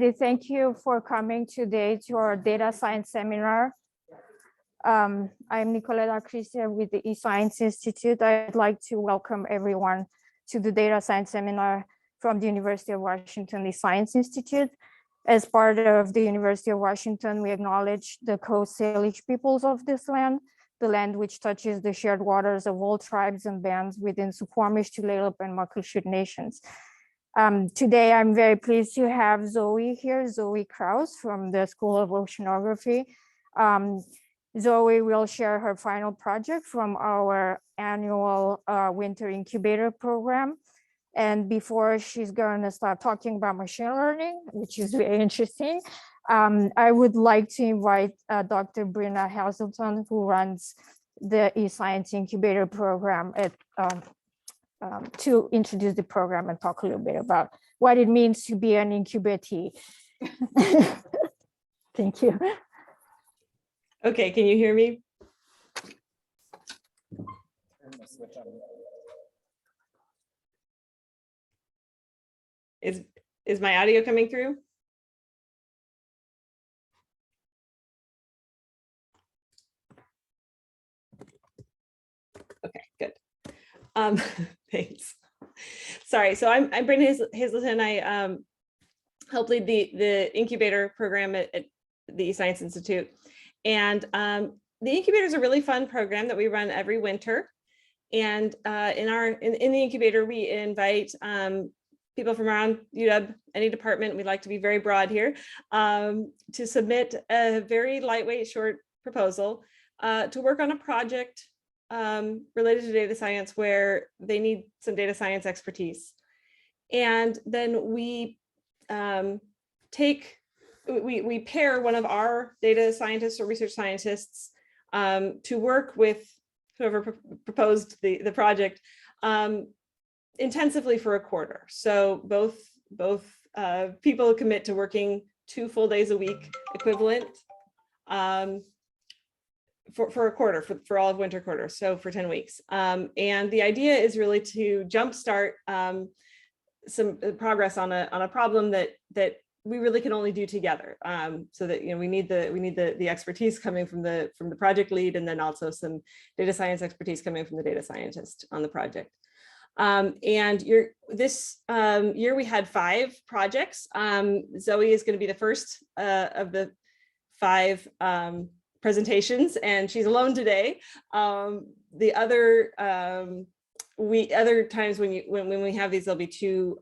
Thank you for coming today to our data science seminar. I'm Nicoletta Christian with the eScience Institute. I'd like to welcome everyone to the data science seminar from the University of Washington eScience Institute. As part of the University of Washington, we acknowledge the Coast Salish peoples of this land, the land which touches the shared waters of all tribes and bands within Suquamish, Tulalip, and Muckleshoot nations. Today, I'm very pleased to have Zoe here, Zoe Kraus from the School of Oceanography. Zoe will share her final project from our annual winter incubator program. And before she's going to start talking about machine learning, which is very interesting, I would like to invite Dr. Brenna Hazelton, who runs the eScience incubator program at to introduce the program and talk a little bit about what it means to be an incubatee. Thank you. Okay, can you hear me? Is my audio coming through? Okay, good. Thanks. Sorry, so I'm Brenna Hazelton. I help lead the incubator program at the eScience Institute. And the incubator is a really fun program that we run every winter. And in the incubator, we invite people from around UW, any department. We like to be very broad here, to submit a very lightweight, short proposal to work on a project related to data science where they need some data science expertise. And then we we pair one of our data scientists or research scientists to work with whoever proposed the project intensively for a quarter. So both people commit to working 2 full days a week equivalent for a quarter, for all of winter quarter, so for 10 weeks. And the idea is really to jumpstart some progress on a problem that we really can only do together. So that we need the expertise coming from the project lead, and then also some data science expertise coming from the data scientist on the project. And this year we had 5 projects. Zoe is going to be the first of the 5 presentations, and she's alone today. The other other times when we have these, there'll be 2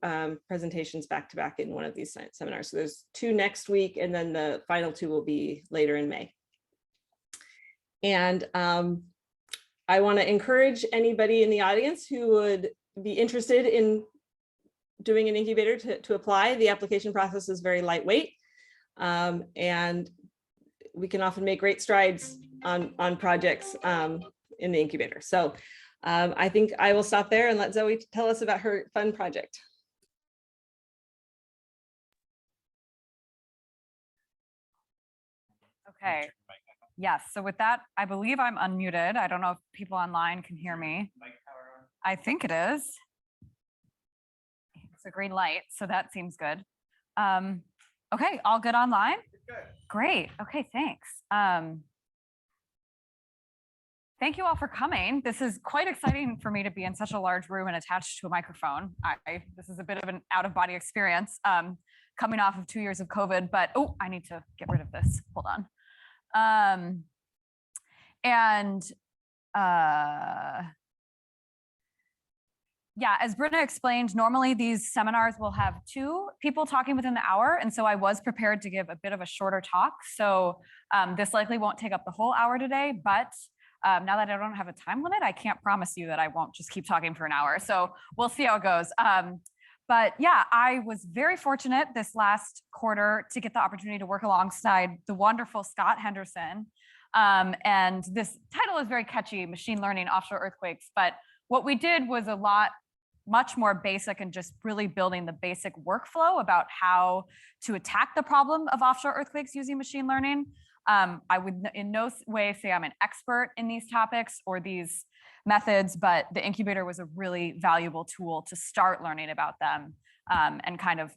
presentations back to back in one of these seminars. So there's 2 next week, and then the final 2 will be later in May. And I want to encourage anybody in the audience who would be interested in doing an incubator to apply. The application process is very lightweight, and we can often make great strides on projects in the incubator. So I think I will stop there and let Zoe tell us about her fun project. Okay. Yes. So with that, I believe I'm unmuted. I don't know if people online can hear me. I think it is. It's a green light, so that seems good. Okay, all good online? Good. Great. Okay, thanks. Thank you all for coming. This is quite exciting for me to be in such a large room and attached to a microphone. This is a bit of an out-of-body experience coming off of 2 years of COVID, but oh, I need to get rid of this. Hold on. Yeah, as Britta explained, normally these seminars will have 2 people talking within the hour. And so I was prepared to give a bit of a shorter talk. So this likely won't take up the whole hour today, but now that I don't have a time limit, I can't promise you that I won't just keep talking for an hour. So we'll see how it goes. But yeah, I was very fortunate this last quarter to get the opportunity to work alongside the wonderful Scott Henderson. And this title is very catchy, Machine Learning Offshore Earthquakes. But what we did was much more basic and just really building the basic workflow about how to attack the problem of offshore earthquakes using machine learning. I would in no way say I'm an expert in these topics or these methods, but the incubator was a really valuable tool to start learning about them and kind of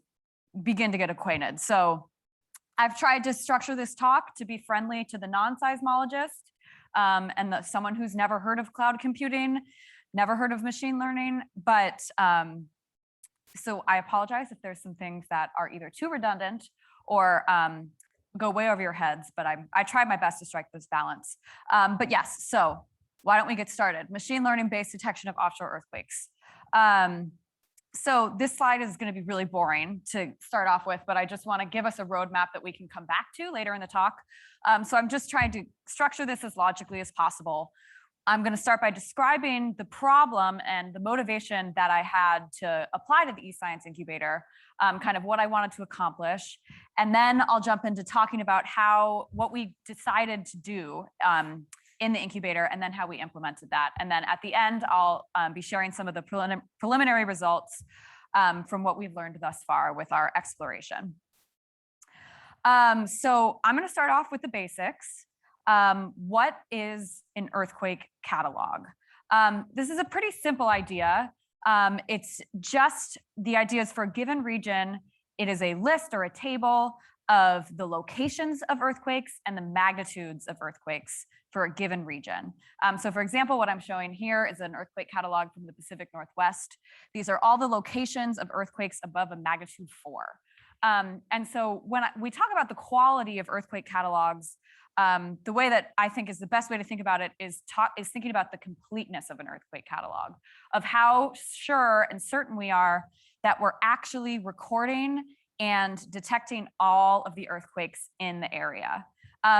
begin to get acquainted. So I've tried to structure this talk to be friendly to the non-seismologist and someone who's never heard of cloud computing, never heard of machine learning. But so I apologize if there's some things that are either too redundant or go way over your heads, but I tried my best to strike this balance. But yes, so why don't we get started? Machine learning based detection of offshore earthquakes. So this slide is going to be really boring to start off with, but I just want to give us a roadmap that we can come back to later in the talk. So I'm just trying to structure this as logically as possible. I'm going to start by describing the problem and the motivation that I had to apply to the eScience incubator, kind of what I wanted to accomplish. And then I'll jump into talking about what we decided to do in the incubator, and then how we implemented that. And then at the end, I'll be sharing some of the preliminary results from what we've learned thus far with our exploration. So I'm going to start off with the basics. What is an earthquake catalog? This is a pretty simple idea. It's just the idea is for a given region, it is a list or a table of the locations of earthquakes and the magnitudes of earthquakes for a given region. So for example, what I'm showing here is an earthquake catalog from the Pacific Northwest. These are all the locations of earthquakes above a magnitude 4. And so when we talk about the quality of earthquake catalogs, the way that I think is the best way to think about it is thinking about the completeness of an earthquake catalog, of how sure and certain we are that we're actually recording and detecting all of the earthquakes in the area.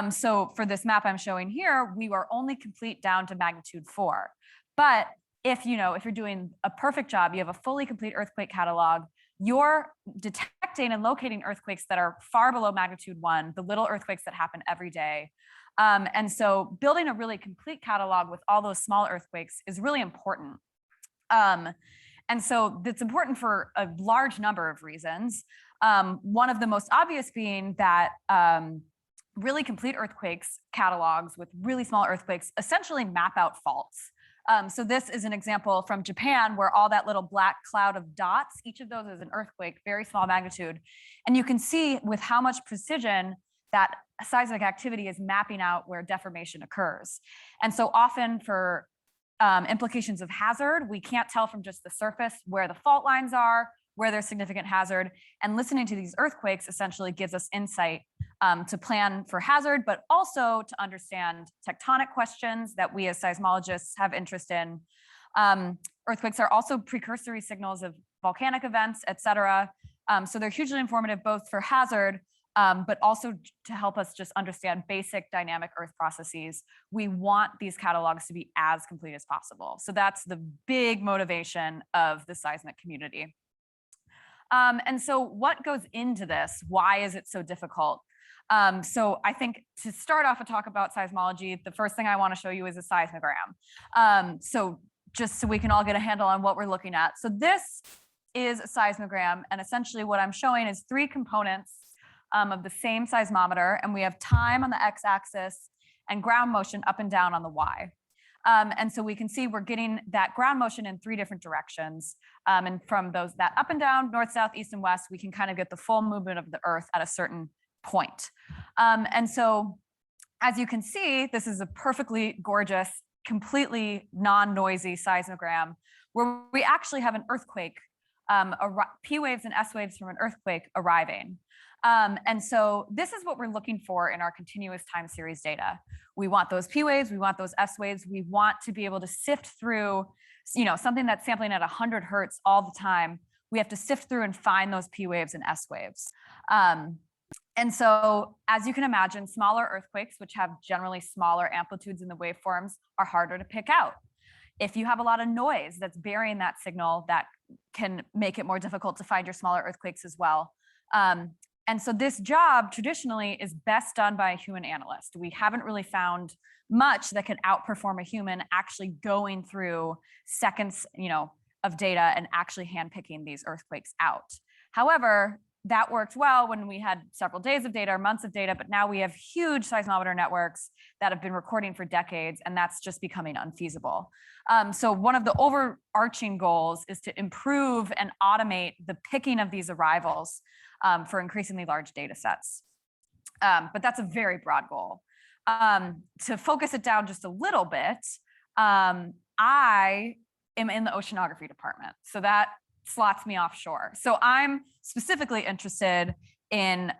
So for this map I'm showing here, we were only complete down to magnitude 4. But if you're doing a perfect job, you have a fully complete earthquake catalog, you're detecting and locating earthquakes that are far below magnitude 1, the little earthquakes that happen every day. And so building a really complete catalog with all those small earthquakes is really important. And so it's important for a large number of reasons. One of the most obvious being that really complete earthquakes catalogs with really small earthquakes essentially map out faults. So this is an example from Japan where all that little black cloud of dots, each of those is an earthquake, very small magnitude. And you can see with how much precision that seismic activity is mapping out where deformation occurs. And so often for implications of hazard, we can't tell from just the surface where the fault lines are, where there's significant hazard. And listening to these earthquakes essentially gives us insight to plan for hazard, but also to understand tectonic questions that we as seismologists have interest in. Earthquakes are also precursory signals of volcanic events, et cetera. So they're hugely informative both for hazard, but also to help us just understand basic dynamic earth processes. We want these catalogs to be as complete as possible. So that's the big motivation of the seismic community. And so what goes into this? Why is it so difficult? So I think to start off a talk about seismology, the first thing I want to show you is a seismogram. So just so we can all get a handle on what we're looking at. So this is a seismogram, and essentially what I'm showing is 3 components of the same seismometer, and we have time on the x-axis and ground motion up and down on the y. And so we can see we're getting that ground motion in 3 different directions. And from that up and down, north, south, east, and west, we can kind of get the full movement of the earth at a certain point. And so as you can see, this is a perfectly gorgeous, completely non-noisy seismogram where we actually have an earthquake, P waves and S waves from an earthquake arriving. And so this is what we're looking for in our continuous time series data. We want those P waves, we want those S waves, we want to be able to sift through, something that's sampling at 100 hertz all the time. We have to sift through and find those P waves and S waves. And so as you can imagine, smaller earthquakes, which have generally smaller amplitudes in the waveforms, are harder to pick out. If you have a lot of noise that's burying that signal, that can make it more difficult to find your smaller earthquakes as well. And so this job traditionally is best done by a human analyst. We haven't really found much that can outperform a human actually going through seconds, of data and actually handpicking these earthquakes out. However, that worked well when we had several days of data or months of data, but now we have huge seismometer networks that have been recording for decades, and that's just becoming unfeasible. So one of the overarching goals is to improve and automate the picking of these arrivals. for increasingly large data sets. But that's a very broad goal. To focus it down just a little bit, I am in the oceanography department. So that slots me offshore. So I'm specifically interested in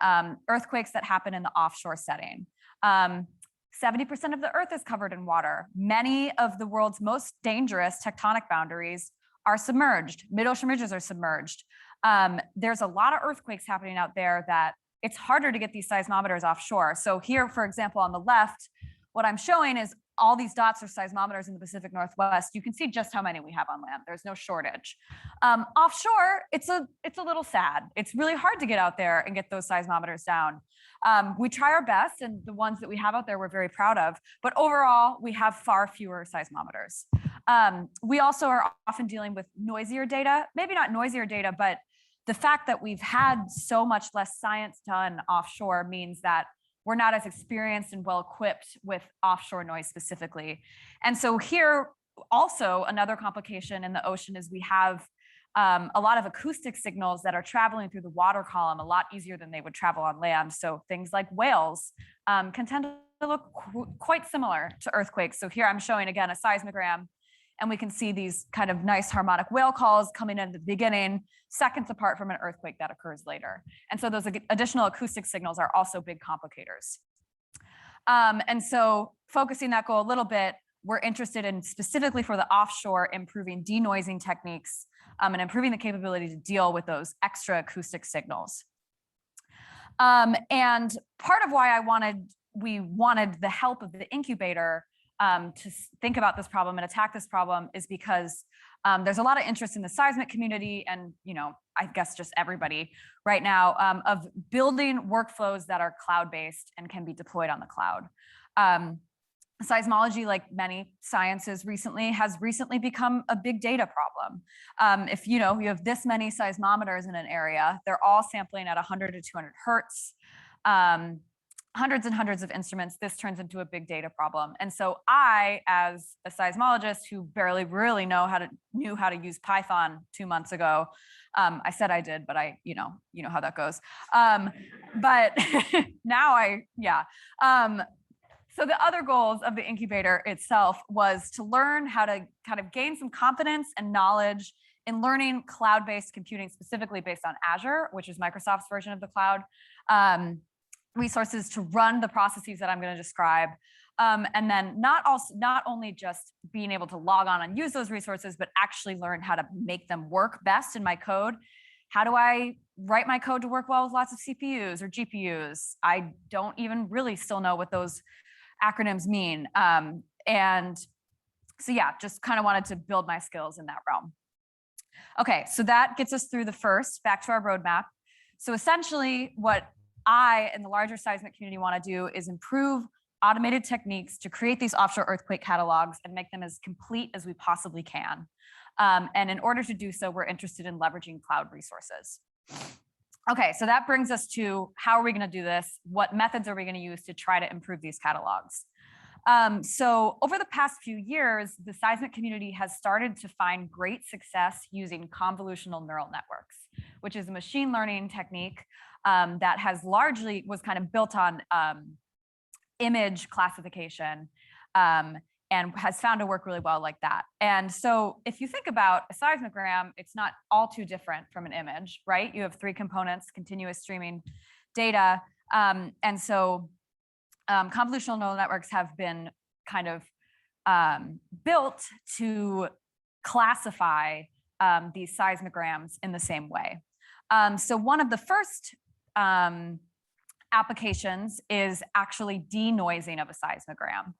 earthquakes that happen in the offshore setting. 70% of the earth is covered in water. Many of the world's most dangerous tectonic boundaries are submerged. Mid-ocean ridges are submerged. There's a lot of earthquakes happening out there that it's harder to get these seismometers offshore. So here, for example, on the left, what I'm showing is all these dots are seismometers in the Pacific Northwest. You can see just how many we have on land. There's no shortage. Offshore, it's a little sad. It's really hard to get out there and get those seismometers down. We try our best, and the ones that we have out there, we're very proud of. But overall, we have far fewer seismometers. We also are often dealing with noisier data, maybe not noisier data, but the fact that we've had so much less science done offshore means that we're not as experienced and well equipped with offshore noise specifically. And so here also another complication in the ocean is we have a lot of acoustic signals that are traveling through the water column a lot easier than they would travel on land. So things like whales can tend to look quite similar to earthquakes. So here I'm showing again a seismogram, and we can see these kind of nice harmonic whale calls coming in at the beginning, seconds apart from an earthquake that occurs later. And so those additional acoustic signals are also big complicators. And so focusing that goal a little bit, we're interested in specifically for the offshore improving denoising techniques and improving the capability to deal with those extra acoustic signals. And part of why we wanted the help of the incubator to think about this problem and attack this problem is because there's a lot of interest in the seismic community and, I guess just everybody right now of building workflows that are cloud-based and can be deployed on the cloud. Seismology, like many sciences recently, has become a big data problem. If you have this many seismometers in an area, they're all sampling at 100 to 200 hertz. Hundreds and hundreds of instruments, this turns into a big data problem. And so I, as a seismologist who barely really knew how to use Python 2 months ago, I said I did, but you know how that goes. But now so the other goals of the incubator itself was to learn how to kind of gain some confidence and knowledge in learning cloud-based computing, specifically based on Azure, which is Microsoft's version of the cloud. Resources to run the processes that I'm going to describe. And then not only just being able to log on and use those resources, but actually learn how to make them work best in my code. How do I write my code to work well with lots of CPUs or GPUs? I don't even really still know what those acronyms mean. And so yeah, just kind of wanted to build my skills in that realm. Okay, so that gets us through the first, back to our roadmap. So essentially what I and the larger seismic community want to do is improve automated techniques to create these offshore earthquake catalogs and make them as complete as we possibly can. And in order to do so, we're interested in leveraging cloud resources. Okay, so that brings us to how are we going to do this? What methods are we going to use to try to improve these catalogs? So over the past few years, the seismic community has started to find great success using convolutional neural networks, which is a machine learning technique that was kind of built on image classification and has found to work really well like that. And so if you think about a seismogram, it's not all too different from an image, right? You have 3 components, continuous streaming data. And so convolutional neural networks have been kind of built to classify these seismograms in the same way. So one of the first applications is actually denoising of a seismogram.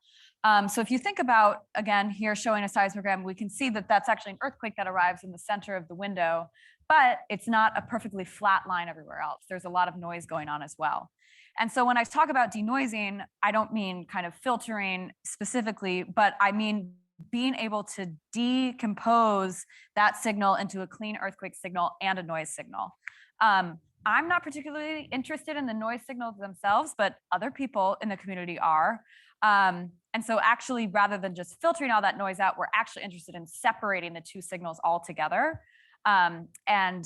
So if you think about, again, here showing a seismogram, we can see that that's actually an earthquake that arrives in the center of the window, but it's not a perfectly flat line everywhere else. There's a lot of noise going on as well. And so when I talk about denoising, I don't mean kind of filtering specifically, but I mean being able to decompose that signal into a clean earthquake signal and a noise signal. I'm not particularly interested in the noise signals themselves, but other people in the community are. And so actually, rather than just filtering all that noise out, we're actually interested in separating the 2 signals altogether. And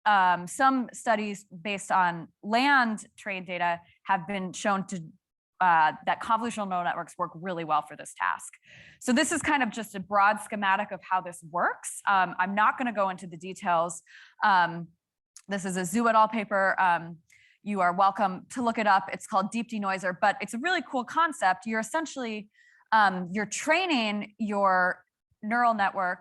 some studies based on land trained data have been shown to that convolutional neural networks work really well for this task. So this is kind of just a broad schematic of how this works. I'm not going to go into the details. This is a Zhu et al. Paper. You are welcome to look it up. It's called deep denoiser, but it's a really cool concept. You're essentially, you're training your neural network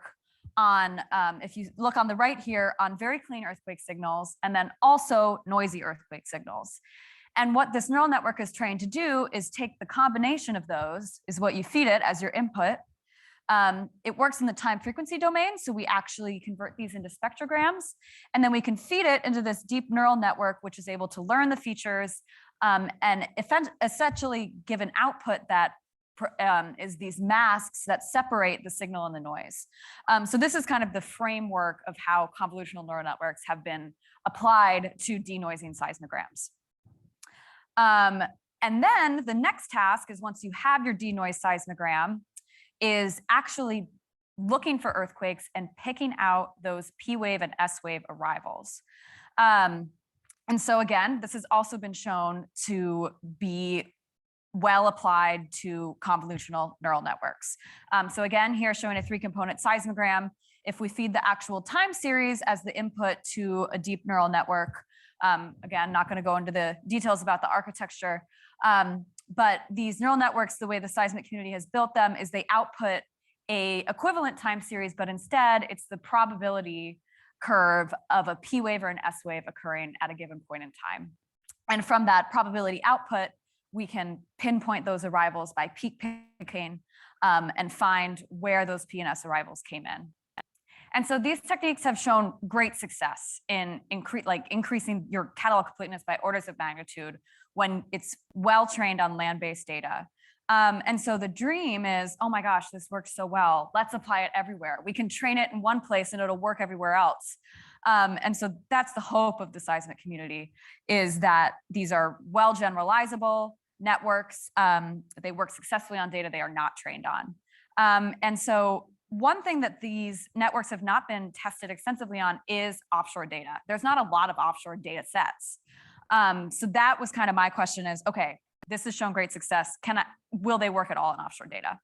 on, if you look on the right here, on very clean earthquake signals, and then also noisy earthquake signals. And what this neural network is trained to do is take the combination of those, is what you feed it as your input. It works in the time frequency domain, so we actually convert these into spectrograms, and then we can feed it into this deep neural network, which is able to learn the features and essentially give an output that is these masks that separate the signal and the noise. So this is kind of the framework of how convolutional neural networks have been applied to denoising seismograms. And then the next task is, once you have your denoised seismogram, is actually looking for earthquakes and picking out those P wave and S wave arrivals. And so again, this has also been shown to be well applied to convolutional neural networks. So again, here showing a 3-component seismogram. If we feed the actual time series as the input to a deep neural network, again, not going to go into the details about the architecture, but these neural networks, the way the seismic community has built them, is they output a equivalent time series, but instead it's the probability curve of a P wave or an S wave occurring at a given point in time. And from that probability output, we can pinpoint those arrivals by peak picking and find where those P and S arrivals came in. And so these techniques have shown great success in increasing your catalog completeness by orders of magnitude when it's well trained on land-based data. And so the dream is, oh my gosh, this works so well. Let's apply it everywhere. We can train it in one place and it'll work everywhere else. And so that's the hope of the seismic community, is that these are well generalizable networks. They work successfully on data they are not trained on. And so one thing that these networks have not been tested extensively on is offshore data. There's not a lot of offshore data sets. So that was kind of my question is, okay, this has shown great success. Will they work at all in offshore data?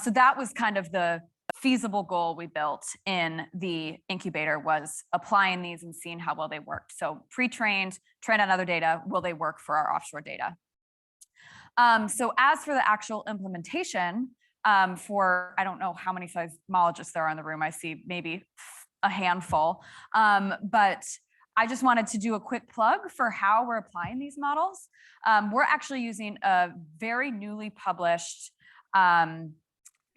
So that was kind of the feasible goal we built in the incubator, was applying these and seeing how well they worked. So pre-trained, trained on other data, will they work for our offshore data? So as for the actual implementation, for, I don't know how many seismologists there are in the room. I see maybe a handful, but I just wanted to do a quick plug for how we're applying these models. We're actually using a very newly published,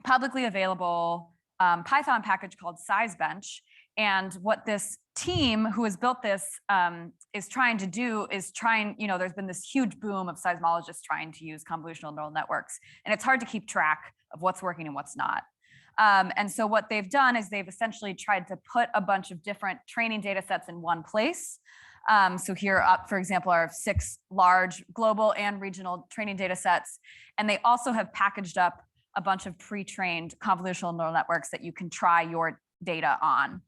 publicly available Python package called Sizebench. And what this team who has built this is trying to do is there's been this huge boom of seismologists trying to use convolutional neural networks. And it's hard to keep track of what's working and what's not. And so what they've done is they've essentially tried to put a bunch of different training data sets in one place. So here up, for example, are 6 large global and regional training data sets. And they also have packaged up a bunch of pre-trained convolutional neural networks that you can try your data on.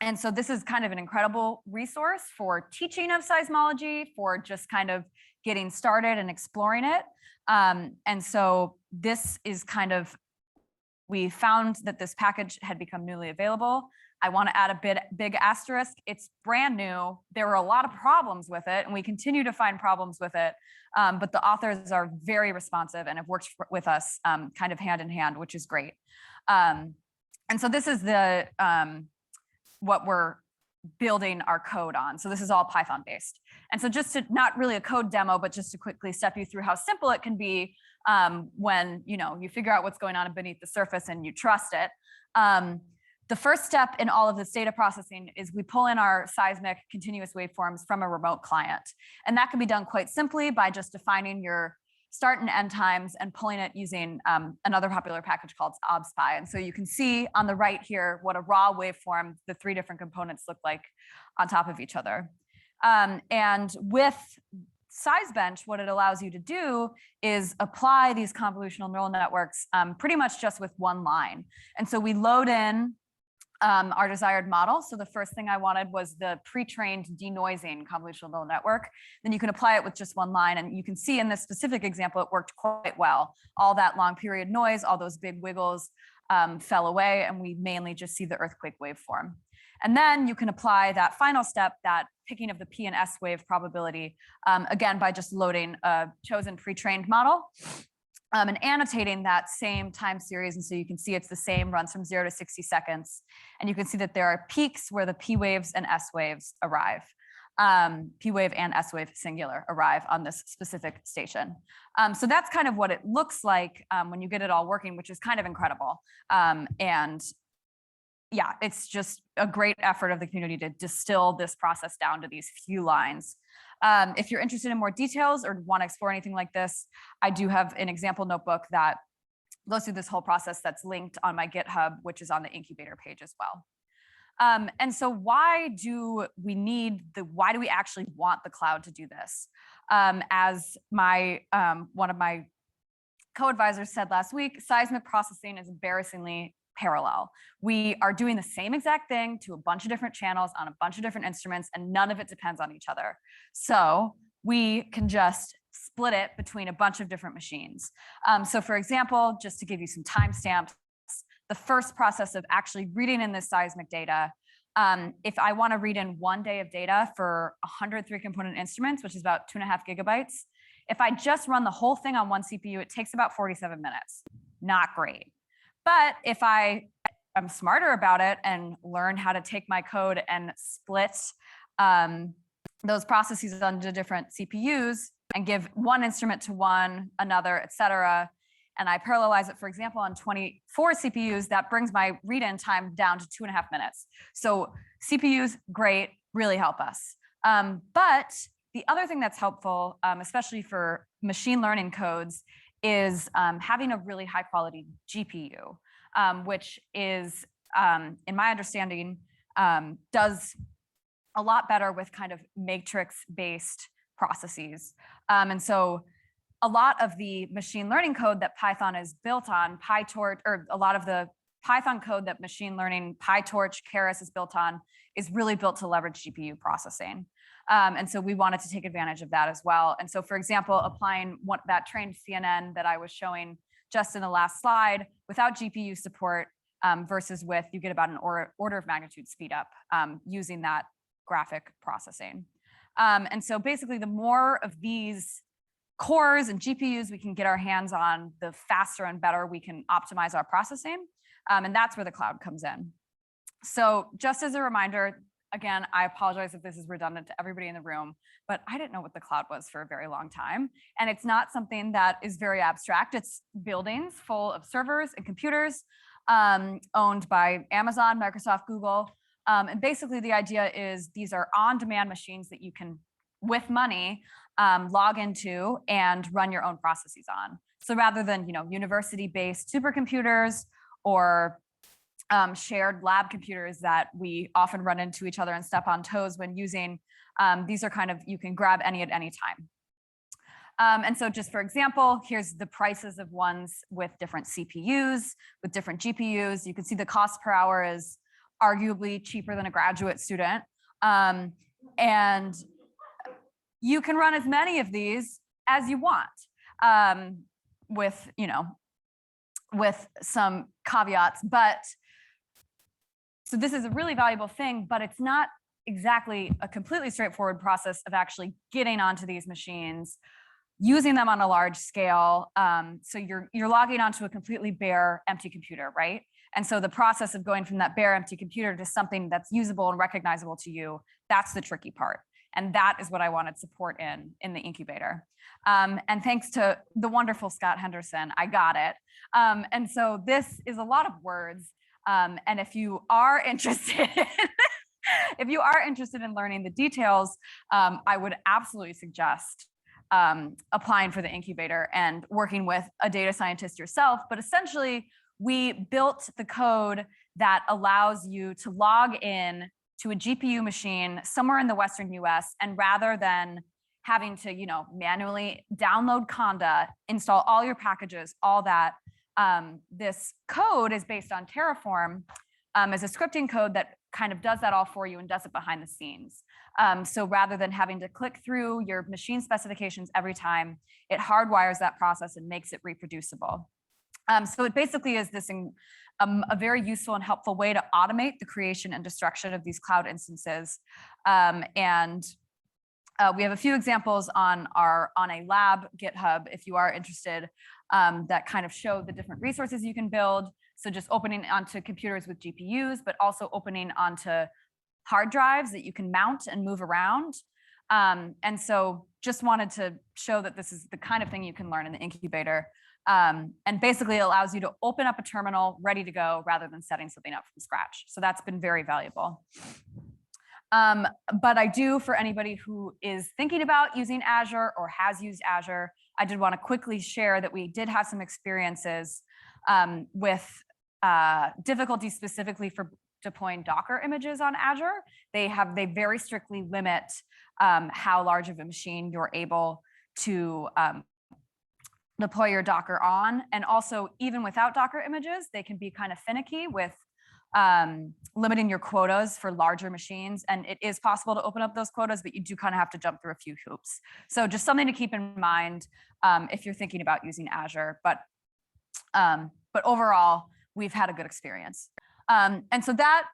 And so this is kind of an incredible resource for teaching of seismology, for just kind of getting started and exploring it. And so this is kind of, we found that this package had become newly available. I want to add a big asterisk. It's brand new. There were a lot of problems with it, and we continue to find problems with it. But the authors are very responsive and have worked with us kind of hand in hand, which is great. And so this is the what we're building our code on. So this is all Python based. And so just to, not really a code demo, but just to quickly step you through how simple it can be when you figure out what's going on beneath the surface and you trust it. The first step in all of this data processing is we pull in our seismic continuous waveforms from a remote client. And that can be done quite simply by just defining your start and end times and pulling it using another popular package called obspy. And so you can see on the right here what a raw waveform, the 3 different components look like on top of each other. And with Sizebench, what it allows you to do is apply these convolutional neural networks pretty much just with one line. And so we load in our desired model. So the first thing I wanted was the pre-trained denoising convolutional neural network. Then you can apply it with just one line. And you can see in this specific example, it worked quite well. All that long period noise, all those big wiggles fell away, and we mainly just see the earthquake waveform. And then you can apply that final step, that picking of the P and S wave probability, again, by just loading a chosen pre-trained model. And annotating that same time series. And so you can see it's the same, runs from 0 to 60 seconds. And you can see that there are peaks where the P waves and S waves arrive. P wave and S wave singular arrive on this specific station. So that's kind of what it looks like when you get it all working, which is kind of incredible. And yeah, it's just a great effort of the community to distill this process down to these few lines. If you're interested in more details or want to explore anything like this, I do have an example notebook that goes through this whole process that's linked on my GitHub, which is on the incubator page as well. And so why do we actually want the cloud to do this? As one of my co-advisors said last week, seismic processing is embarrassingly parallel. We are doing the same exact thing to a bunch of different channels on a bunch of different instruments, and none of it depends on each other. So we can just split it between a bunch of different machines. So for example, just to give you some timestamps, the first process of actually reading in this seismic data, if I want to read in 1 day of data for 100 3-component instruments, which is about 2.5 gigabytes, if I just run the whole thing on one CPU, it takes about 47 minutes. Not great. But if I am smarter about it and learn how to take my code and split those processes onto different CPUs and give one instrument to one, another, et cetera, and I parallelize it, for example, on 24 CPUs, that brings my read-in time down to 2.5 minutes. So CPUs, great, really help us. But the other thing that's helpful, especially for machine learning codes, is having a really high quality GPU, which is, in my understanding, does a lot better with kind of matrix-based processes. And so a lot of the machine learning code that Python is built on, PyTorch, or a lot of the Python code that machine learning, PyTorch, Keras is built on, is really built to leverage GPU processing. And so we wanted to take advantage of that as well. And so, for example, applying that trained CNN that I was showing just in the last slide without GPU support versus with, you get about an order of magnitude speed up using that graphic processing. And so basically, the more of these cores and GPUs we can get our hands on, the faster and better we can optimize our processing. And that's where the cloud comes in. So just as a reminder, again, I apologize if this is redundant to everybody in the room, but I didn't know what the cloud was for a very long time. And it's not something that is very abstract. It's buildings full of servers and computers owned by Amazon, Microsoft, Google. And basically the idea is these are on-demand machines that you can, with money, log into and run your own processes on. So rather than university-based supercomputers or shared lab computers that we often run into each other and step on toes when using, these are kind of, you can grab any at any time. And so just for example, here's the prices of ones with different CPUs, with different GPUs. You can see the cost per hour is arguably cheaper than a graduate student. And you can run as many of these as you want with some caveats, but so this is a really valuable thing, but it's not exactly a completely straightforward process of actually getting onto these machines, using them on a large scale. So you're logging onto a completely bare, empty computer, right? And so the process of going from that bare, empty computer to something that's usable and recognizable to you, that's the tricky part. And that is what I wanted support in the incubator. And thanks to the wonderful Scott Henderson, I got it. And so this is a lot of words. And if you are interested, in learning the details, I would absolutely suggest applying for the incubator and working with a data scientist yourself. But essentially, we built the code that allows you to log in to a GPU machine somewhere in the Western US, and rather than having to, manually download Conda, install all your packages, all that, this code is based on Terraform, is a scripting code that kind of does that all for you and does it behind the scenes. So rather than having to click through your machine specifications every time, it hardwires that process and makes it reproducible. So it basically is this a very useful and helpful way to automate the creation and destruction of these cloud instances. We have a few examples on a lab GitHub, if you are interested, that kind of show the different resources you can build. So just opening onto computers with GPUs, but also opening onto hard drives that you can mount and move around. And so just wanted to show that this is the kind of thing you can learn in the incubator. And basically it allows you to open up a terminal ready to go rather than setting something up from scratch. So that's been very valuable. But I do, for anybody who is thinking about using Azure or has used Azure, I did want to quickly share that we did have some experiences with difficulty specifically for deploying Docker images on Azure. They very strictly limit how large of a machine you're able to deploy your Docker on. And also, even without Docker images, they can be kind of finicky with limiting your quotas for larger machines. And it is possible to open up those quotas, but you do kind of have to jump through a few hoops. So just something to keep in mind if you're thinking about using Azure. But overall, we've had a good experience. And so that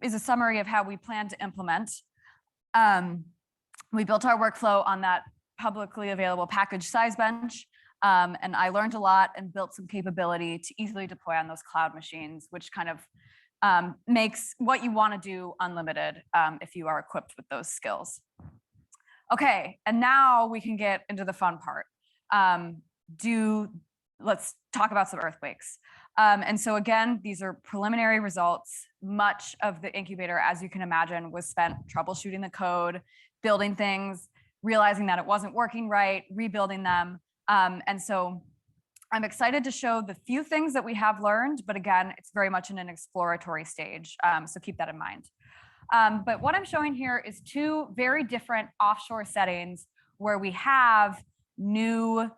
is a summary of how we plan to implement. We built our workflow on that publicly available package Sizebench. And I learned a lot and built some capability to easily deploy on those cloud machines, which kind of makes what you want to do unlimited if you are equipped with those skills. Okay, and now we can get into the fun part. Let's talk about some earthquakes. And so again, these are preliminary results. Much of the incubator, as you can imagine, was spent troubleshooting the code, building things, realizing that it wasn't working right, rebuilding them. And so I'm excited to show the few things that we have learned, but again, it's very much in an exploratory stage, so keep that in mind. But what I'm showing here is two very different offshore settings where we have new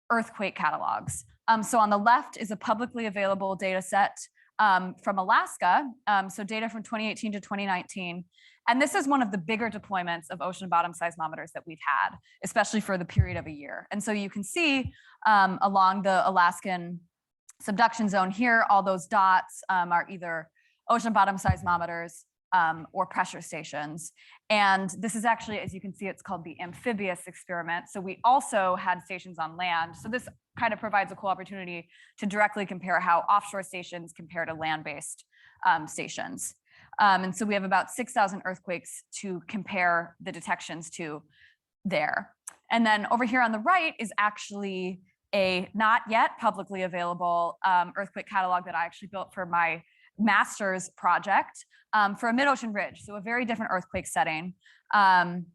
earthquake catalogs. So on the left is a publicly available data set from Alaska, so data from 2018 to 2019. And this is one of the bigger deployments of ocean bottom seismometers that we've had, especially for the period of a year. And so you can see along the Alaskan subduction zone here, all those dots are either ocean bottom seismometers or pressure stations. And this is actually, as you can see, it's called the amphibious experiment. So we also had stations on land. So this kind of provides a cool opportunity to directly compare how offshore stations compare to land-based stations. And so we have about 6,000 earthquakes to compare the detections to there. And then over here on the right is actually a not yet publicly available earthquake catalog that I actually built for my master's project for a mid-ocean ridge. So a very different earthquake setting. And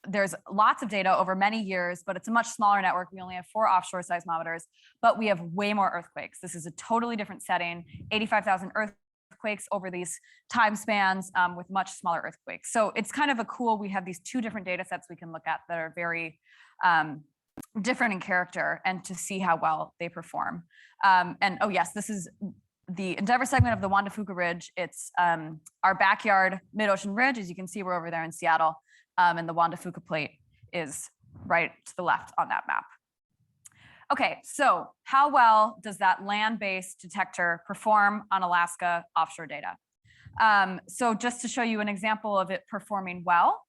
there's lots of data over many years, but it's a much smaller network. We only have 4 offshore seismometers, but we have way more earthquakes. This is a totally different setting, 85,000 earthquakes over these time spans with much smaller earthquakes. So it's kind of a cool, we have these 2 different data sets we can look at that are very different in character and to see how well they perform. And oh yes, this is the Endeavor segment of the Juan de Fuca Ridge. It's our backyard mid-ocean ridge. As you can see, we're over there in Seattle. And the Juan de Fuca plate is right to the left on that map. Okay, so how well does that land-based detector perform on Alaska offshore data? So just to show you an example of it performing well,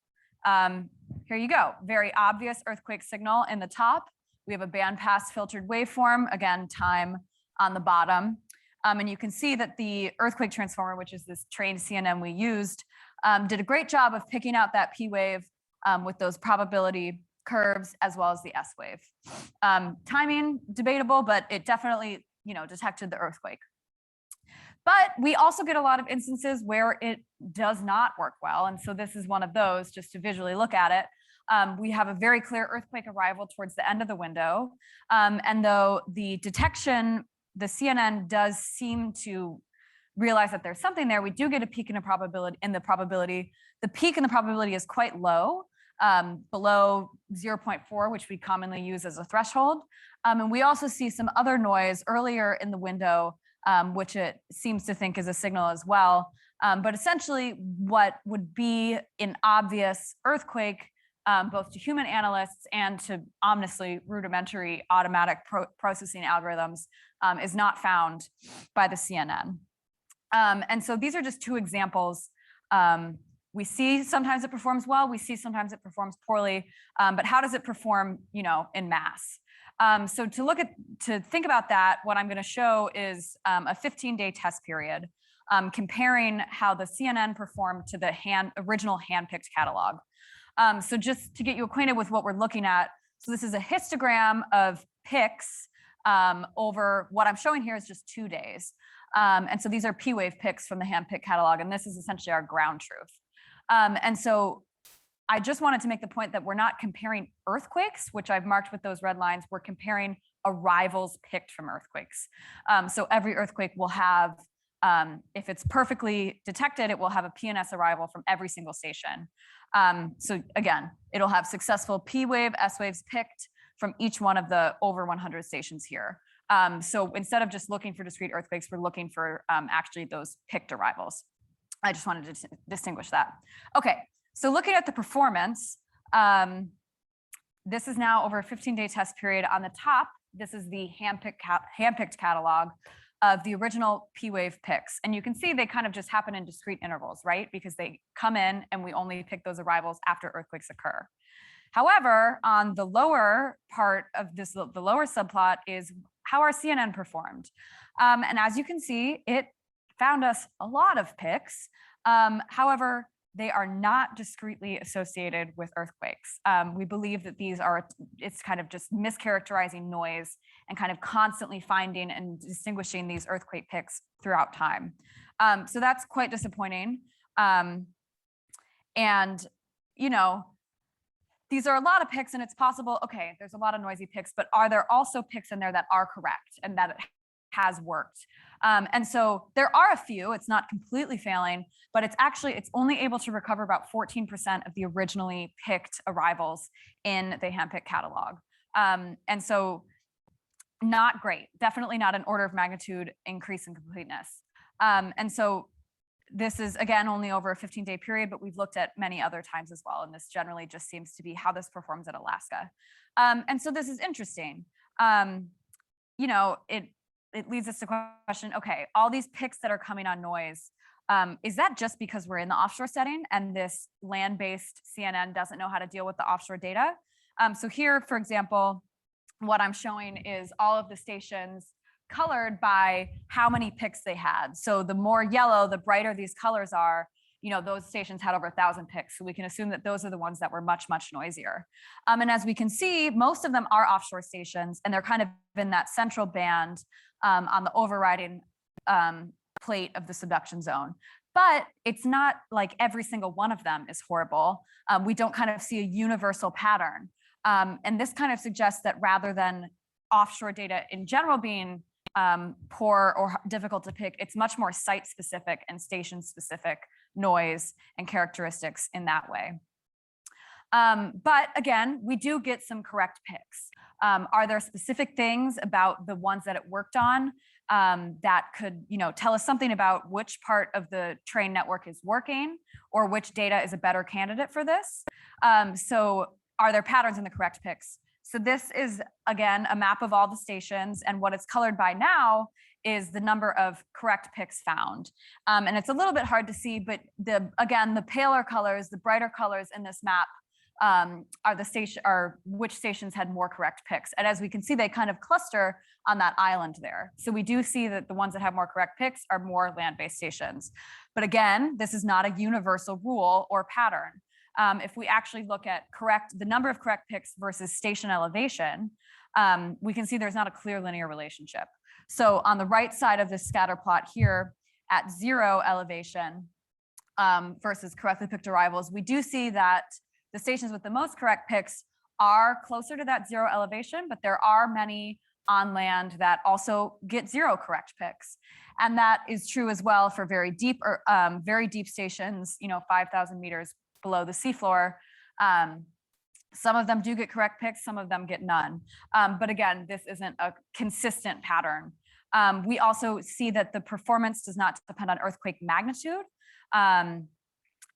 here you go. Very obvious earthquake signal in the top. We have a bandpass filtered waveform, again, time on the bottom. And you can see that the earthquake transformer, which is this trained CNN we used, did a great job of picking out that P wave with those probability curves as well as the S wave. Timing debatable, but it definitely, detected the earthquake. But we also get a lot of instances where it does not work well. And so this is one of those, just to visually look at it. We have a very clear earthquake arrival towards the end of the window. And though the detection, the CNN does seem to realize that there's something there, we do get a peak in the probability. The peak in the probability is quite low, below 0.4, which we commonly use as a threshold. And we also see some other noise earlier in the window which it seems to think is a signal as well. But essentially what would be an obvious earthquake, both to human analysts and to ominously rudimentary automatic processing algorithms, is not found by the CNN. And so these are just two examples. We see sometimes it performs well, we see sometimes it performs poorly, but how does it perform, in mass? So to think about that, what I'm going to show is a 15-day test period, comparing how the CNN performed to the original hand-picked catalog. So just to get you acquainted with what we're looking at, so this is a histogram of picks over what I'm showing here is just 2 days. And so these are P-wave picks from the hand-picked catalog, and this is essentially our ground truth. And so I just wanted to make the point that we're not comparing earthquakes, which I've marked with those red lines. We're comparing arrivals picked from earthquakes. So every earthquake will have, if it's perfectly detected, it will have a PNS arrival from every single station. So again, it'll have successful P-wave, S-waves picked from each one of the over 100 stations here. So instead of just looking for discrete earthquakes, we're looking for actually those picked arrivals. I just wanted to distinguish that. Okay, so looking at the performance, this is now over a 15-day test period. On the top, this is the hand-picked catalog of the original P-wave picks. And you can see they kind of just happen in discrete intervals, right? Because they come in and we only pick those arrivals after earthquakes occur. However, on the lower part of this, the lower subplot is how our CNN performed. And as you can see, it found us a lot of picks. However, they are not discretely associated with earthquakes. We believe that it's kind of just mischaracterizing noise and kind of constantly finding and distinguishing these earthquake picks throughout time. So that's quite disappointing. And, these are a lot of picks, and it's possible, okay, there's a lot of noisy picks, but are there also picks in there that are correct and that it has worked? And so there are a few, it's not completely failing, but it's only able to recover about 14% of the originally picked arrivals in the hand-picked catalog. And so not great, definitely not an order of magnitude increase in completeness. And so this is, again, only over a 15-day period, but we've looked at many other times as well. And this generally just seems to be how this performs at Alaska. And so this is interesting. It leads us to question, okay, all these picks that are coming on noise, is that just because we're in the offshore setting and this land-based CNN doesn't know how to deal with the offshore data? So here, for example, what I'm showing is all of the stations colored by how many picks they had. So the more yellow, the brighter these colors are, those stations had over 1,000 picks. So we can assume that those are the ones that were much, much noisier. And as we can see, most of them are offshore stations, and they're kind of in that central band on the overriding plate of the subduction zone. But it's not like every single one of them is horrible. We don't kind of see a universal pattern. And this kind of suggests that rather than offshore data in general being poor or difficult to pick, it's much more site-specific and station-specific noise and characteristics in that way. But again, we do get some correct picks. Are there specific things about the ones that it worked on that could, tell us something about which part of the train network is working or which data is a better candidate for this? So are there patterns in the correct picks? So this is, again, a map of all the stations, and what it's colored by now is the number of correct picks found. And it's a little bit hard to see, but again, the paler colors, the brighter colors in this map are which stations had more correct picks. And as we can see, they kind of cluster on that island there. So we do see that the ones that have more correct picks are more land-based stations. But again, this is not a universal rule or pattern. If we actually look at the number of correct picks versus station elevation, we can see there's not a clear linear relationship. So on the right side of this scatter plot here at 0 elevation versus correctly picked arrivals, we do see that the stations with the most correct picks are closer to that 0 elevation, but there are many on land that also get 0 correct picks. And that is true as well for very deep stations, 5,000 meters below the seafloor. Some of them do get correct picks, some of them get none. But again, this isn't a consistent pattern. We also see that the performance does not depend on earthquake magnitude.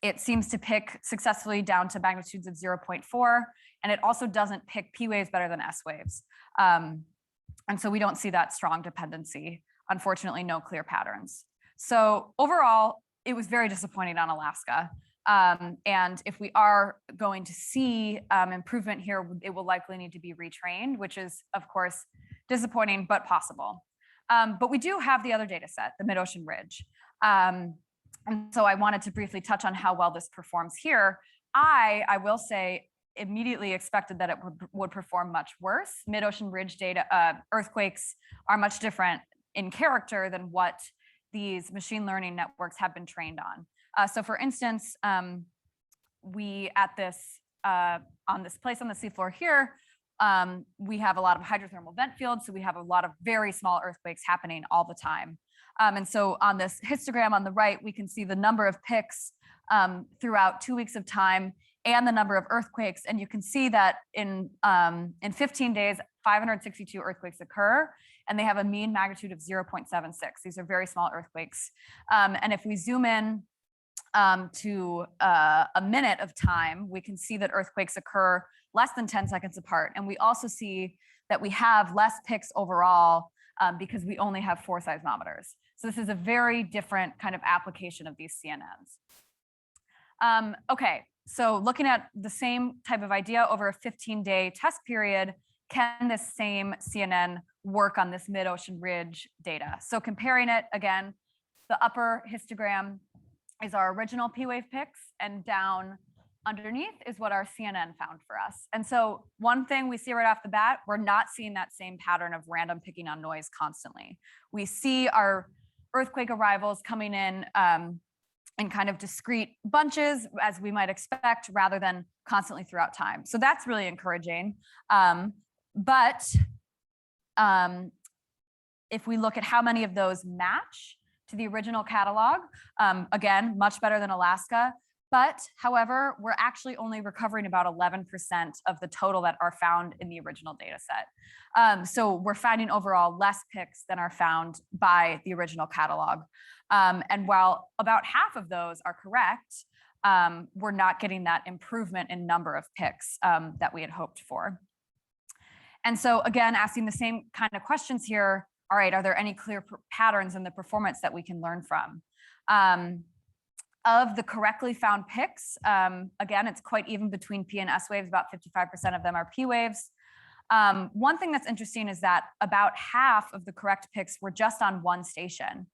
It seems to pick successfully down to magnitudes of 0.4, and it also doesn't pick P waves better than S waves. And so we don't see that strong dependency. Unfortunately, no clear patterns. So overall, it was very disappointing on Alaska. And if we are going to see improvement here, it will likely need to be retrained, which is, of course, disappointing, but possible. But we do have the other data set, the mid-ocean ridge. And so I wanted to briefly touch on how well this performs here. I will say, immediately expected that it would perform much worse. Mid-ocean ridge data, earthquakes are much different in character than what these machine learning networks have been trained on. So for instance, we at this, on this place on the seafloor here, we have a lot of hydrothermal vent fields. So we have a lot of very small earthquakes happening all the time. And so on this histogram on the right, we can see the number of picks throughout 2 weeks of time and the number of earthquakes. And you can see that in 15 days, 562 earthquakes occur, and they have a mean magnitude of 0.76. These are very small earthquakes. And if we zoom in to a minute of time, we can see that earthquakes occur less than 10 seconds apart. And we also see that we have less picks overall because we only have 4 seismometers. So this is a very different kind of application of these CNNs. Okay, so looking at the same type of idea over a 15-day test period, can this same CNN work on this mid-ocean ridge data? So comparing it again, the upper histogram is our original P-wave picks, and down underneath is what our CNN found for us. And so one thing we see right off the bat, we're not seeing that same pattern of random picking on noise constantly. We see our earthquake arrivals coming in kind of discrete bunches, as we might expect, rather than constantly throughout time. So that's really encouraging. But if we look at how many of those match to the original catalog, again, much better than Alaska. But however, we're actually only recovering about 11% of the total that are found in the original data set. So we're finding overall less picks than are found by the original catalog. And while about half of those are correct, we're not getting that improvement in number of picks that we had hoped for. And so again, asking the same kind of questions here. All right, are there any clear patterns in the performance that we can learn from? Of the correctly found picks, again, it's quite even between P and S waves. About 55% of them are P waves. One thing that's interesting is that about half of the correct picks were just on one station.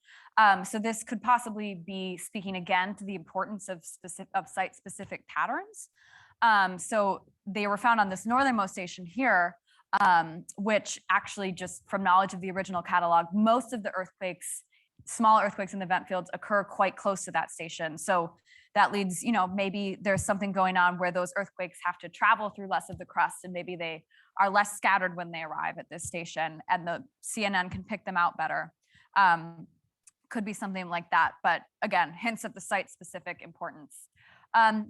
So this could possibly be speaking again to the importance of site-specific patterns. So they were found on this northernmost station here, which actually, just from knowledge of the original catalog, most of the earthquakes, small earthquakes in the vent fields, occur quite close to that station. So that leads, maybe there's something going on where those earthquakes have to travel through less of the crust, and maybe they are less scattered when they arrive at this station, and the CNN can pick them out better. Could be something like that. But again, hints at the site-specific importance.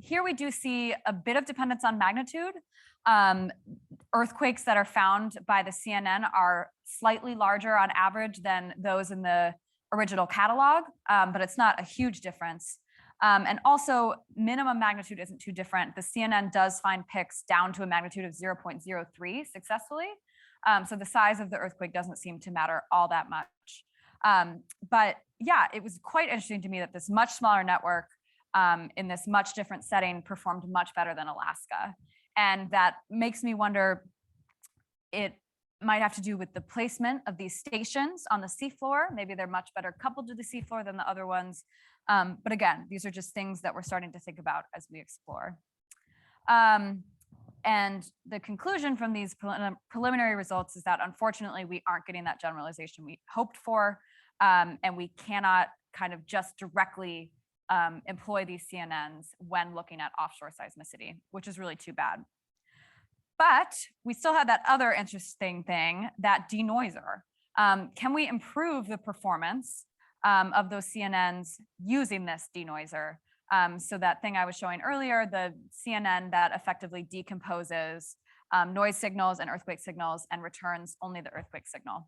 Here we do see a bit of dependence on magnitude. Earthquakes that are found by the CNN are slightly larger on average than those in the original catalog, but it's not a huge difference. And also, minimum magnitude isn't too different. The CNN does find picks down to a magnitude of 0.03 successfully. So the size of the earthquake doesn't seem to matter all that much. But yeah, it was quite interesting to me that this much smaller network in this much different setting performed much better than Alaska. And that makes me wonder, it might have to do with the placement of these stations on the seafloor. Maybe they're much better coupled to the seafloor than the other ones. But again, these are just things that we're starting to think about as we explore. And the conclusion from these preliminary results is that unfortunately, we aren't getting that generalization we hoped for. And we cannot kind of just directly employ these CNNs when looking at offshore seismicity, which is really too bad. But we still have that other interesting thing, that denoiser. Can we improve the performance of those CNNs using this denoiser? So that thing I was showing earlier, the CNN that effectively decomposes noise signals and earthquake signals and returns only the earthquake signal.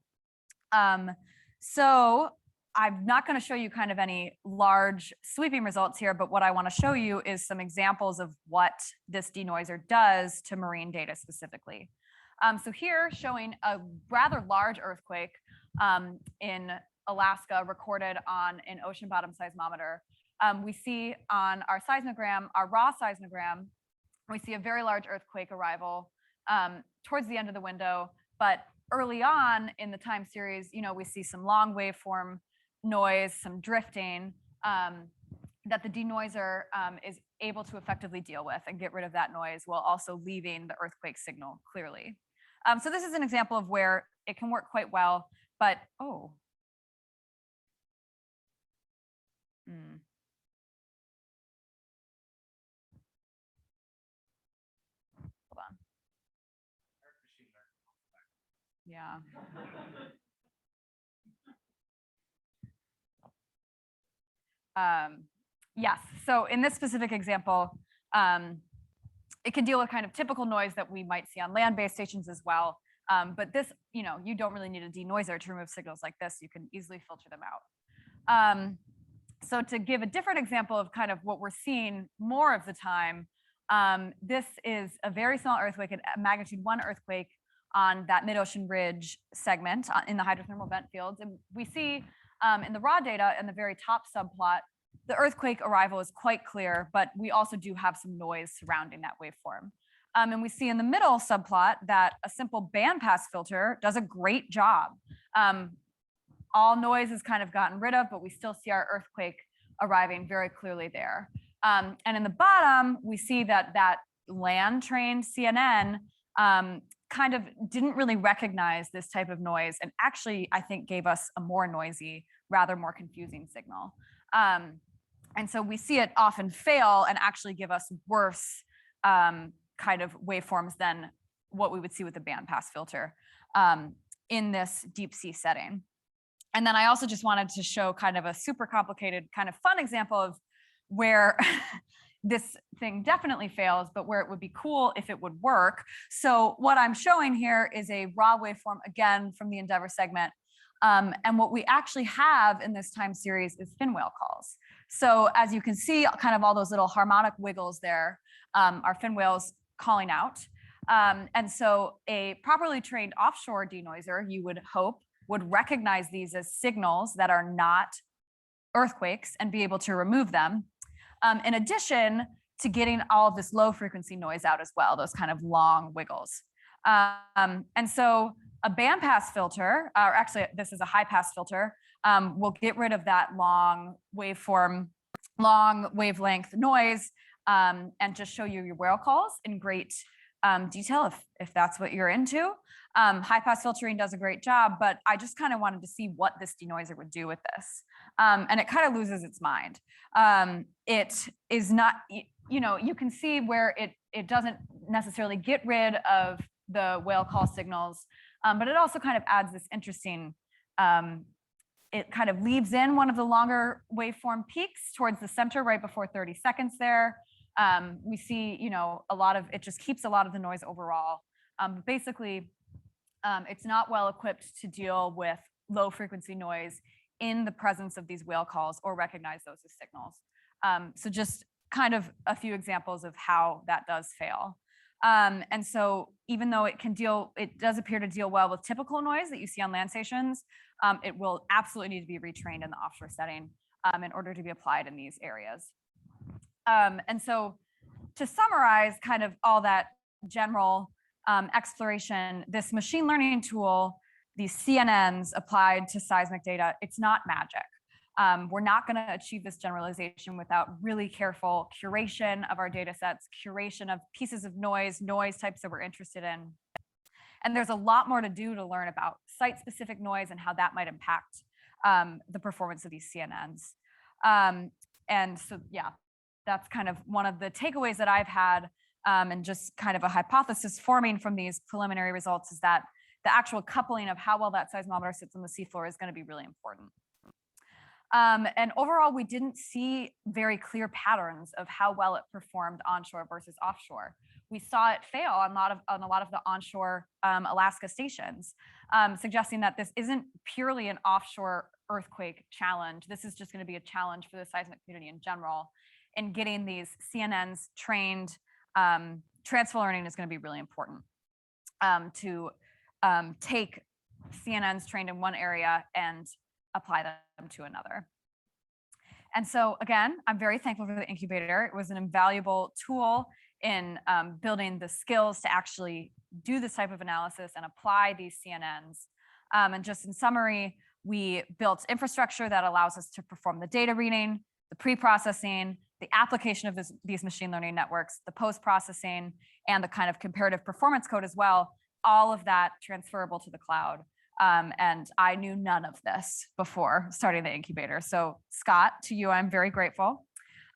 So I'm not going to show you kind of any large sweeping results here, but what I want to show you is some examples of what this denoiser does to marine data specifically. So here showing a rather large earthquake in Alaska recorded on an ocean bottom seismometer. We see on our seismogram, our raw seismogram, we see a very large earthquake arrival towards the end of the window, but early on in the time series, we see some long waveform noise, some drifting that the denoiser is able to effectively deal with and get rid of that noise while also leaving the earthquake signal clearly. So this is an example of where it can work quite well, but hold on. Yeah. Yes, so in this specific example, it can deal with kind of typical noise that we might see on land-based stations as well. But this, you don't really need a denoiser to remove signals like this. You can easily filter them out. So to give a different example of kind of what we're seeing more of the time, this is a very small earthquake, a magnitude 1 earthquake on that mid-ocean ridge segment in the hydrothermal vent fields. And we see in the raw data in the very top subplot, the earthquake arrival is quite clear, but we also do have some noise surrounding that waveform. And we see in the middle subplot that a simple bandpass filter does a great job. All noise is kind of gotten rid of, but we still see our earthquake arriving very clearly there. And in the bottom, we see that that land-trained CNN kind of didn't really recognize this type of noise and actually, I think, gave us a more noisy, rather more confusing signal. And so we see it often fail and actually give us worse kind of waveforms than what we would see with the bandpass filter in this deep sea setting. And then I also just wanted to show kind of a super complicated, kind of fun example of where this thing definitely fails, but where it would be cool if it would work. So what I'm showing here is a raw waveform, again, from the Endeavour segment. And what we actually have in this time series is fin whale calls. So as you can see, kind of all those little harmonic wiggles there are fin whales calling out. And so a properly trained offshore denoiser, you would hope, would recognize these as signals that are not earthquakes and be able to remove them. In addition to getting all of this low frequency noise out as well, those kind of long wiggles. And so a bandpass filter, or actually this is a high pass filter, will get rid of that long waveform, long wavelength noise, and just show you your whale calls in great detail if that's what you're into. High pass filtering does a great job, but I just kind of wanted to see what this denoiser would do with this. And it kind of loses its mind. It is not, you can see where it doesn't necessarily get rid of the whale call signals, but it also kind of adds this interesting, it kind of leaves in one of the longer waveform peaks towards the center right before 30 seconds there. We see, a lot of, it just keeps a lot of the noise overall. Basically, it's not well equipped to deal with low frequency noise in the presence of these whale calls or recognize those as signals. So just kind of a few examples of how that does fail. And so even though it does appear to deal well with typical noise that you see on land stations, it will absolutely need to be retrained in the offshore setting in order to be applied in these areas. And so to summarize kind of all that general exploration, this machine learning tool, these CNNs applied to seismic data, it's not magic. We're not going to achieve this generalization without really careful curation of our data sets, curation of pieces of noise types that we're interested in. And there's a lot more to do to learn about site-specific noise and how that might impact the performance of these CNNs. And so, yeah, that's kind of one of the takeaways that I've had, and just kind of a hypothesis forming from these preliminary results is that the actual coupling of how well that seismometer sits on the seafloor is going to be really important. And overall, we didn't see very clear patterns of how well it performed onshore versus offshore. we saw it fail on a lot of the onshore Alaska stations, suggesting that this isn't purely an offshore earthquake challenge. This is just going to be a challenge for the seismic community in general. And getting these CNNs trained, transfer learning is going to be really important to take CNNs trained in one area and apply them to another. And so again, I'm very thankful for the incubator. It was an invaluable tool in building the skills to actually do this type of analysis and apply these CNNs. And just in summary, we built infrastructure that allows us to perform the data reading, the pre-processing, the application of these machine learning networks, the post-processing, and the kind of comparative performance code as well, all of that transferable to the cloud. And I knew none of this before starting the incubator. So Scott, to you, I'm very grateful.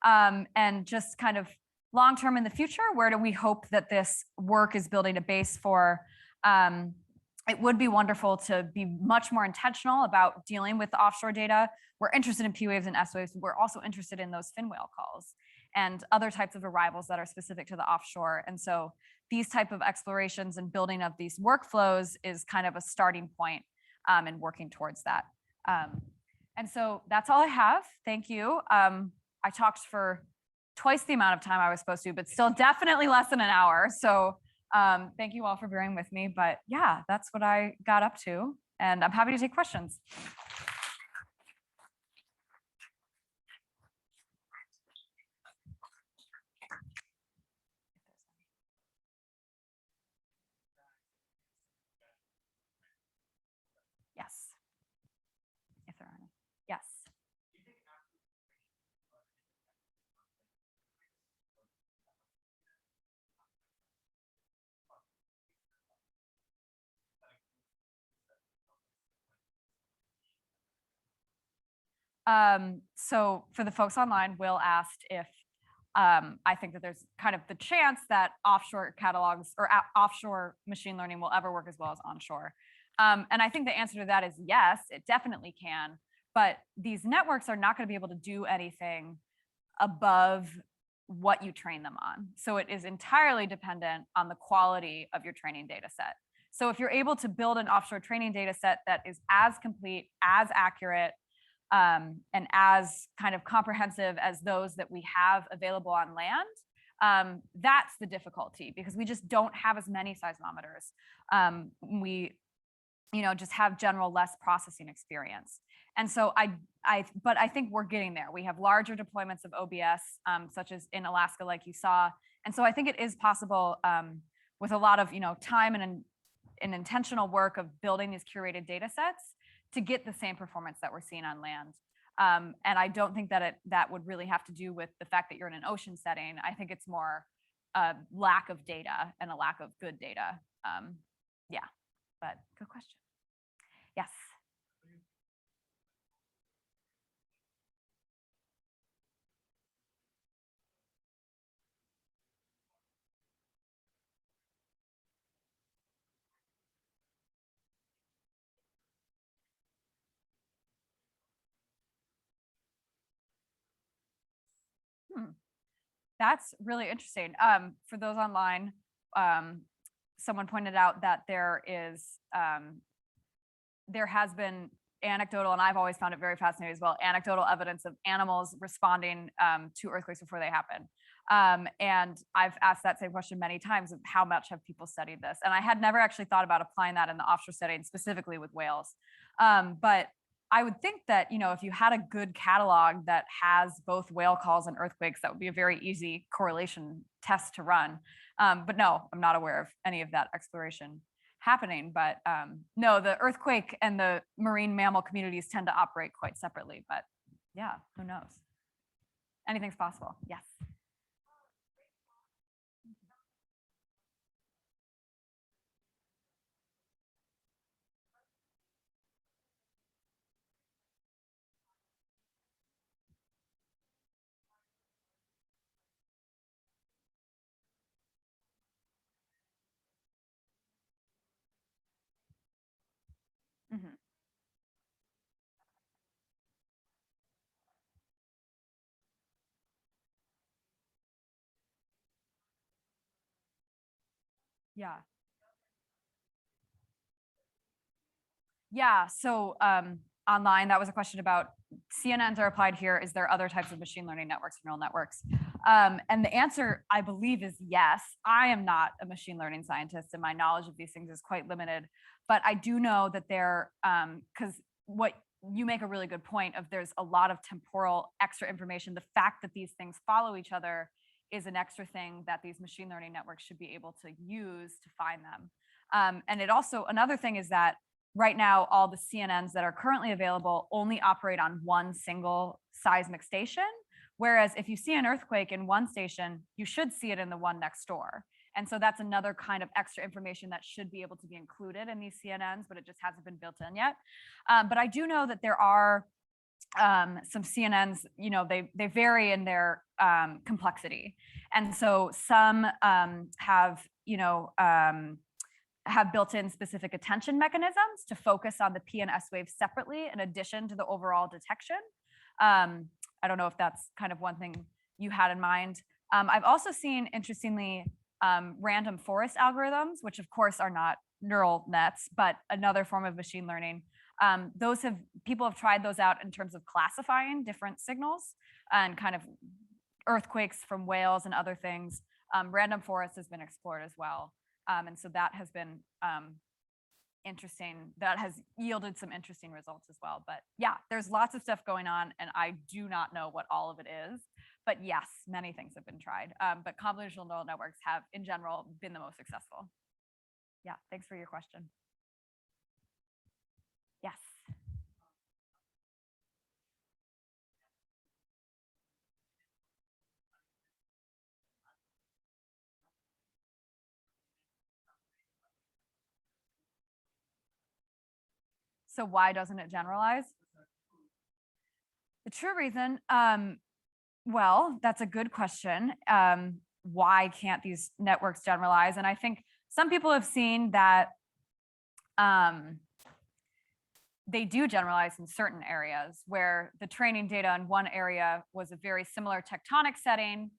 And just kind of long-term in the future, where do we hope that this work is building a base for? It would be wonderful to be much more intentional about dealing with the offshore data. We're interested in P waves and S waves. We're also interested in those fin whale calls and other types of arrivals that are specific to the offshore. And so these type of explorations and building of these workflows is kind of a starting point in working towards that. And so that's all I have. Thank you. I talked for twice the amount of time I was supposed to, but still definitely less than an hour. So thank you all for bearing with me. But yeah, that's what I got up to. And I'm happy to take questions. Yes. If there are any. Yes. So for the folks online, Will asked if I think that there's kind of the chance that offshore catalogs or offshore machine learning will ever work as well as onshore. And I think the answer to that is yes, it definitely can. But these networks are not going to be able to do anything above what you train them on. So it is entirely dependent on the quality of your training data set. So if you're able to build an offshore training data set that is as complete, as accurate, and as kind of comprehensive as those that we have available on land, that's the difficulty, because we just don't have as many seismometers. We, just have general less processing experience. And so but I think we're getting there. We have larger deployments of OBS, such as in Alaska, like you saw. And so I think it is possible with a lot of, time and an intentional work of building these curated data sets to get the same performance that we're seeing on land. And I don't think that that would really have to do with the fact that you're in an ocean setting. I think it's more a lack of data and a lack of good data. Yeah, but good question. Yes. That's really interesting. For those online, someone pointed out that there has been anecdotal, and I've always found it very fascinating as well, anecdotal evidence of animals responding to earthquakes before they happen. And I've asked that same question many times of how much have people studied this? And I had never actually thought about applying that in the offshore setting, specifically with whales. But I would think that, if you had a good catalog that has both whale calls and earthquakes, that would be a very easy correlation test to run. But no, I'm not aware of any of that exploration happening. But no, the earthquake and the marine mammal communities tend to operate quite separately. But yeah, who knows? Anything's possible. Yes. Mm-hmm. Yeah. Yeah, so online, that was a question about CNNs are applied here. Is there other types of machine learning networks, neural networks? And the answer, I believe, is yes. I am not a machine learning scientist, and my knowledge of these things is quite limited. But I do know that there, because what you make a really good point of, there's a lot of temporal extra information. The fact that these things follow each other is an extra thing that these machine learning networks should be able to use to find them. And it also, another thing is that right now, all the CNNs that are currently available only operate on one single seismic station. Whereas if you see an earthquake in one station, you should see it in the one next door. And so that's another kind of extra information that should be able to be included in these CNNs, but it just hasn't been built in yet. But I do know that there are some CNNs, you know, they vary in their complexity. And so some have, you know, have built-in specific attention mechanisms to focus on the P and S waves separately in addition to the overall detection. I don't know if that's kind of one thing you had in mind. I've also seen, interestingly, random forest algorithms, which of course are not neural nets, but another form of machine learning. People have tried those out in terms of classifying different signals and kind of earthquakes from whales and other things. Random forest has been explored as well. And so that has been interesting. That has yielded some interesting results as well. But yeah, there's lots of stuff going on, and I do not know what all of it is. But yes, many things have been tried. But convolutional neural networks have, in general, been the most successful. Yeah, thanks for your question. Yes. So why doesn't it generalize? The true reason, well, that's a good question. Why can't these networks generalize? And I think some people have seen that they do generalize in certain areas where the training data in one area was a very similar tectonic setting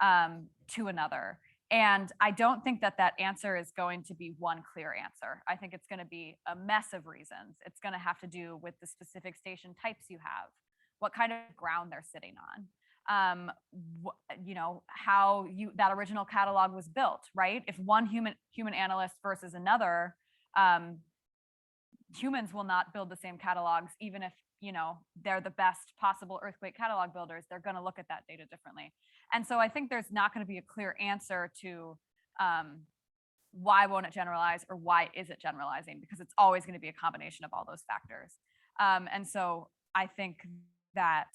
to another. And I don't think that that answer is going to be one clear answer. I think it's going to be a mess of reasons. It's going to have to do with the specific station types you have, what kind of ground they're sitting on, you know, how that original catalog was built, right? If one human analyst versus another, humans will not build the same catalogs, even if, you know, they're the best possible earthquake catalog builders. They're going to look at that data differently. And so I think there's not going to be a clear answer to why won't it generalize or why is it generalizing, because it's always going to be a combination of all those factors. And so I think that,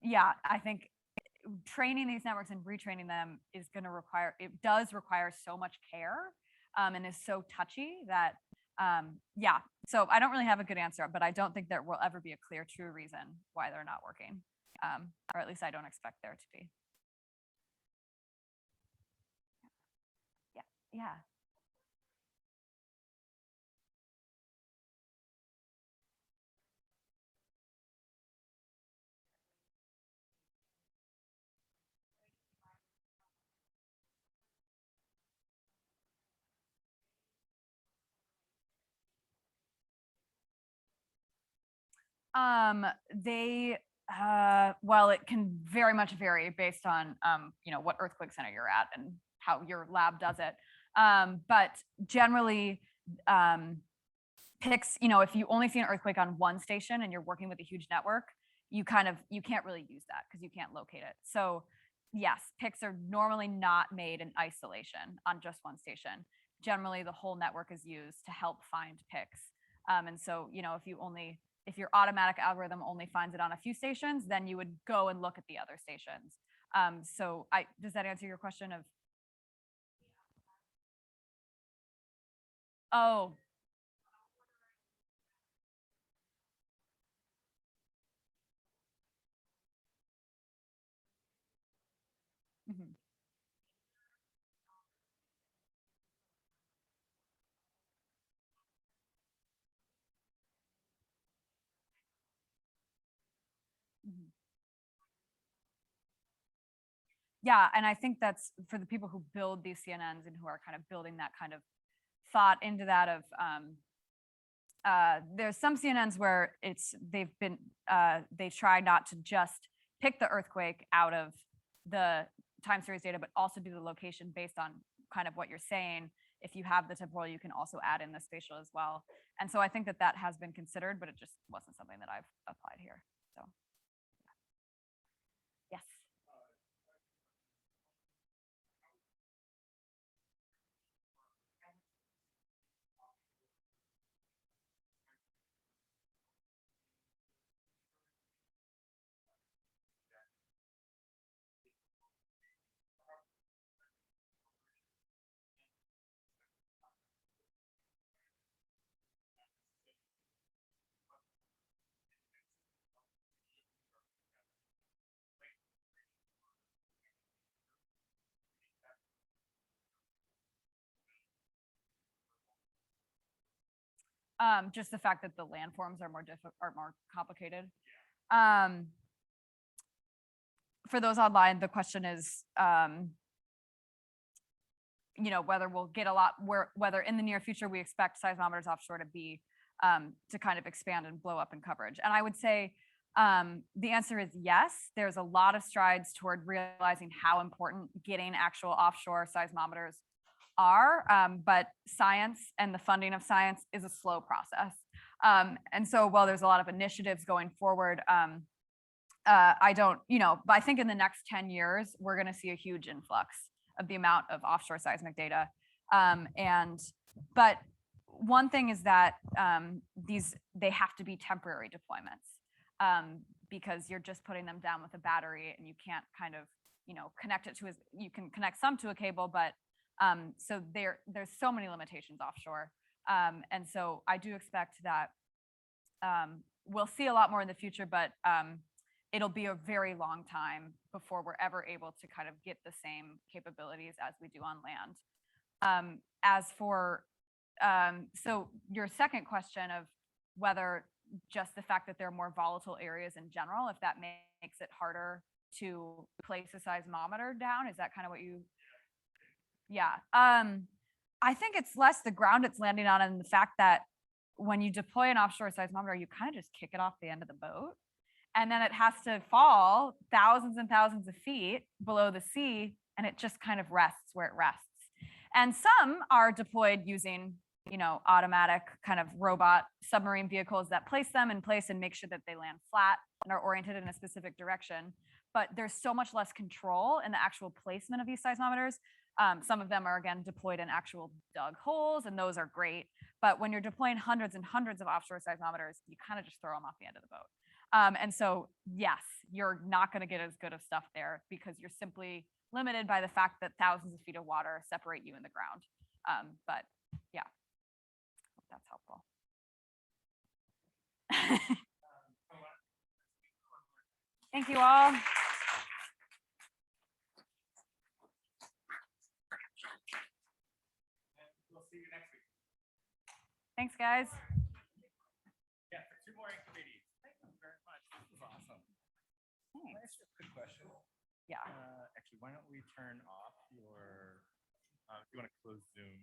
yeah, I think training these networks and retraining them is going to require, it does require so much care and is so touchy that, yeah, so I don't really have a good answer, but I don't think there will ever be a clear, true reason why they're not working, or at least I don't expect there to be. Yeah. Well, it can very much vary based on, you know, what earthquake center you're at and how your lab does it. But generally, PICs, you know, if you only see an earthquake on one station and you're working with a huge network, you can't really use that because you can't locate it. So yes, PICs are normally not made in isolation on just one station. Generally, the whole network is used to help find PICs. And so, you know, if your automatic algorithm only finds it on a few stations, then you would go and look at the other stations. So does that answer your question of? Oh. Mhm. Mhm. Yeah, and I think that's for the people who build these CNNs and who are kind of building that kind of thought into that of there's some CNNs where they try not to just pick the earthquake out of the time series data, but also do the location based on kind of what you're saying. If you have the temporal, you can also add in the spatial as well. And so I think that that has been considered, but it just wasn't something that I've applied here. So, yes. Just the fact that the landforms are more complicated. For those online, the question is, whether we'll get a lot, whether in the near future we expect seismometers offshore to be to kind of expand and blow up in coverage. And I would say the answer is yes. There's a lot of strides toward realizing how important getting actual offshore seismometers are, but science and the funding of science is a slow process. And so while there's a lot of initiatives going forward, I don't, but I think in the next 10 years, we're going to see a huge influx of the amount of offshore seismic data. But one thing is that they have to be temporary deployments because you're just putting them down with a battery and you can't kind of, connect it to you can connect some to a cable, but so there's so many limitations offshore. And so I do expect that we'll see a lot more in the future, but it'll be a very long time before we're ever able to kind of get the same capabilities as we do on land. As for, so your second question of whether just the fact that there are more volatile areas in general, if that makes it harder to place a seismometer down, is that kind of what you? Yeah, I think it's less the ground it's landing on and the fact that when you deploy an offshore seismometer, you kind of just kick it off the end of the boat. And then it has to fall thousands and thousands of feet below the sea, and it just kind of rests where it rests. And some are deployed using, automatic kind of robot submarine vehicles that place them in place and make sure that they land flat and are oriented in a specific direction. But there's so much less control in the actual placement of these seismometers. Some of them are, again, deployed in actual dug holes, and those are great. But when you're deploying hundreds and hundreds of offshore seismometers, you kind of just throw them off the end of the boat. And so, yes, you're not going to get as good of stuff there because you're simply limited by the fact that thousands of feet of water separate you in the ground. But yeah, hope that's helpful. Thank you all. We'll see you next week. Thanks, guys. Yeah, for 2 more activities. Thank you very much. This was awesome. Can I ask you a quick question? Yeah. Actually, why don't we turn off your, if you want to close Zoom.